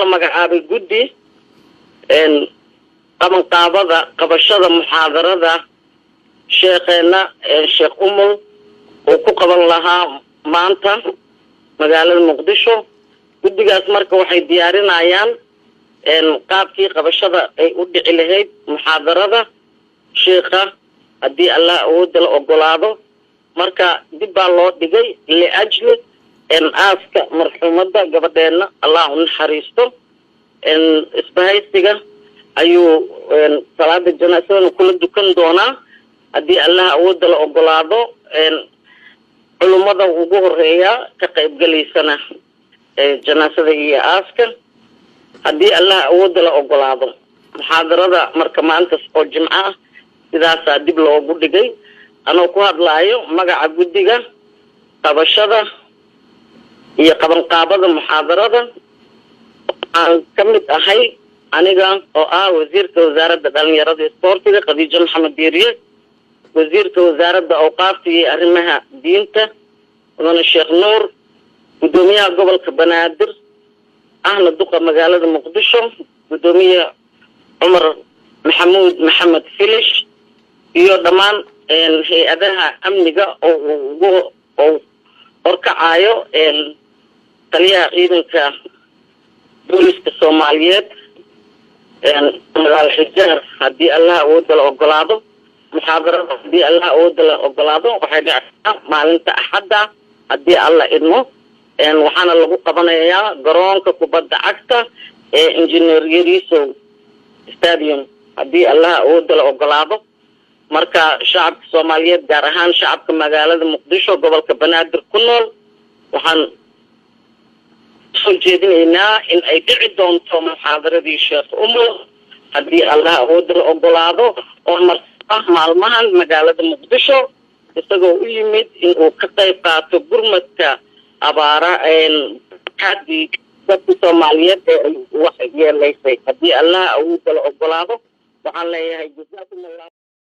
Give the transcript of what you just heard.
la magacaabay guddi qabanqaabada qabashada muxaadarada sheekheena sheekh umul oo ku qaban lahaa maanta magaalada muqdisho guddigaas marka waxay diyaarinayaan qaabkii qabashada ay u dhici lahayd muxaadarada sheekha haddii allah awoodda la ogolaado marka dib baa loo dhigay liajli aaska marxuumada gabadheena allah u naxariisto isbahaysiga ayuu salaada janaasada kula dukan doonaa haddii allah awoodda la ogolaado culumada ugu horeeya ka qaybgalaysana janaasada iyo aaska haddii allah awoodda la ogolaado muxaadarada marka maanta oo jimco ah sidaasaa dib loogu dhigay anoo ku hadlaayo magaca guddiga qabashada iyo qabanqaabada muxaadarada aan ka mid ahay aniga oo ah wasiirka wasaaradda dhalinyarada iyo isboortiga Khadiija Maxamed Diiriye wasiirka wasaaradda awqaafta iyo arrimaha diinta wadana Sheekh Nuur gudoomiyaha gobolka Banaadir ahna duqa magaalada Muqdisho gudoomiyaha Umar Maxamed Filish iyo dhammaan hay-adaha amniga oo horkacayo taliyaha ciidanka booliska Soomaaliyeed magaala xijaar haddii allah awoodda la ogolaado muxaadarada haddii allah awoodda la ogolaado waxay dhacdaa maalinta axadda haddii alla idmo waxaana lagu qabanayaa garoonka kubadda cagta ee Engineer Yariso Stadium haddii allah awoodda la ogolaado marka shacabka Soomaaliyeed gaar ahaan shacabka magaalada Muqdisho gobolka Banaadir ku nool waxaan soo jeedinaynaa in ay dhici doonto muxaadaradii Sheekh Umul haddii allah awoodda la ogolaado oo maalmahan magaalada Muqdisho isagoo u yimid inuu ka qayb qaato gurmadka abaara hadii dadka Soomaaliyeed wax yeelaysay haddii allah awoodda la ogolaado waxaan leeyahay jazakumullah